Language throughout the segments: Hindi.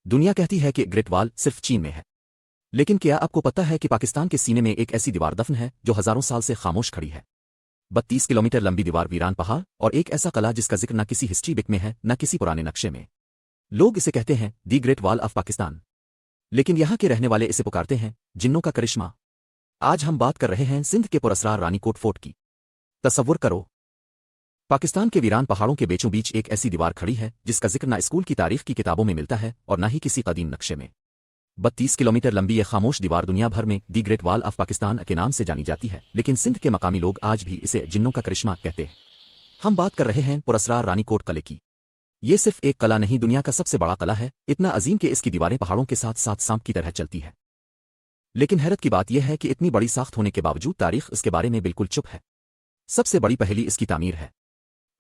दुनिया कहती है कि ग्रेट वॉल सिर्फ चीन में है, लेकिन क्या आपको पता है कि पाकिस्तान के सीने में एक ऐसी दीवार दफन है जो हजारों साल से खामोश खड़ी है। 32 किलोमीटर लंबी दीवार, वीरान पहाड़ और एक ऐसा कला जिसका जिक्र न किसी हिस्ट्री बुक में है न किसी पुराने नक्शे में। लोग इसे कहते हैं the great wall of Pakistan, लेकिन यहाँ के रहने वाले इसे पुकारते हैं जिन्नों का करिश्मा। आज हम बात कर रहे हैं सिंध के पुरअसरार रानीकोट फोर्ट की। तसव्वुर करो, पाकिस्तान के वीरान पहाड़ों के बीचों बीच एक ऐसी दीवार खड़ी है जिसका जिक्र न स्कूल की तारीख की किताबों में मिलता है और न ही किसी कदीम नक्शे में। 32 किलोमीटर लंबी यह खामोश दीवार दुनिया भर में the great wall of Pakistan के नाम से जानी जाती है, लेकिन सिंध के मकामी लोग आज भी इसे जिन्नों का करिश्मा कहते हैं। हम बात कर रहे हैं पुरअसरार रानीकोट किले की। ये सिर्फ एक किला नहीं, दुनिया का सबसे बड़ा किला है, इतना अजीम कि इसकी दीवारें पहाड़ों के साथ साथ सांप की तरह चलती है। लेकिन हैरत की बात यह है कि इतनी बड़ी साख्त होने के बावजूद तारीख इसके बारे में बिल्कुल चुप है। सबसे बड़ी पहेली इसकी तामीर है।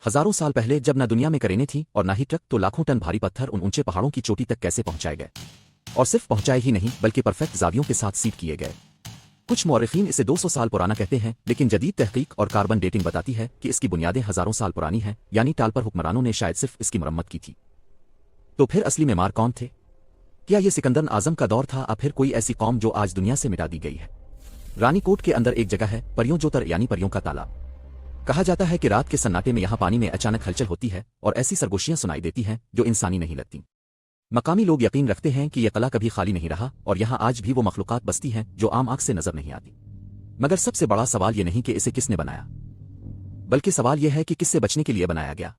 हजारों साल पहले जब न दुनिया में करेनें थी और न ही ट्रक, तो लाखों टन भारी पत्थर उन ऊंचे पहाड़ों की चोटी तक कैसे पहुंचाए गए, और सिर्फ पहुंचाए ही नहीं बल्कि परफेक्ट जावियों के साथ सीट किए गए। कुछ मौरखीन इसे 200 साल पुराना कहते हैं, लेकिन जदीद तहकीक और कार्बन डेटिंग बताती है कि इसकी बुनियादें हजारों साल पुरानी हैं, यानी टाल पर हुक्मरानों ने शायद सिर्फ इसकी मरम्मत की थी। तो फिर असली मेमार कौन थे? क्या ये सिकंदर आजम का दौर था या फिर कोई ऐसी कौम जो आज दुनिया से मिटा दी गई है? रानीकोट के अंदर एक जगह है परियों जोतर, यानी परियों का तालाब। कहा जाता है कि रात के सन्नाटे में यहाँ पानी में अचानक हलचल होती है और ऐसी सरगोशियां सुनाई देती हैं जो इंसानी नहीं लगती। मकामी लोग यकीन रखते हैं कि यह किला कभी खाली नहीं रहा और यहाँ आज भी वो मखलूकात बसती हैं जो आम आंख से नजर नहीं आती। मगर सबसे बड़ा सवाल ये नहीं कि इसे किसने बनाया, बल्कि सवाल यह है कि किससे बचने के लिए बनाया गया।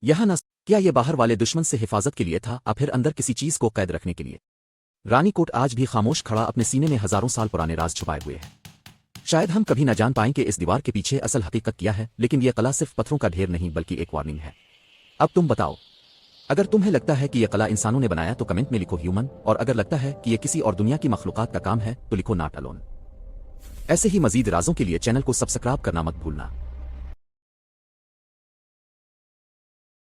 यह न क्या ये बाहर वाले दुश्मन से हिफाजत के लिए था या फिर अंदर किसी चीज को कैद रखने के लिए। रानीकोट आज भी खामोश खड़ा अपने सीने में हजारों साल पुराने राज छुपाए हुए है। शायद हम कभी न जान पाएं कि इस दीवार के पीछे असल हकीकत क्या है, लेकिन यह किला सिर्फ पत्थरों का ढेर नहीं बल्कि एक वार्निंग है। अब तुम बताओ, अगर तुम्हें लगता है कि यह किला इंसानों ने बनाया तो कमेंट में लिखो ह्यूमन, और अगर लगता है कि यह किसी और दुनिया की मखलूकात का काम है तो लिखो नॉट अलोन। ऐसे ही मजीद राजों के लिए चैनल को सब्सक्राइब करना मत भूलना।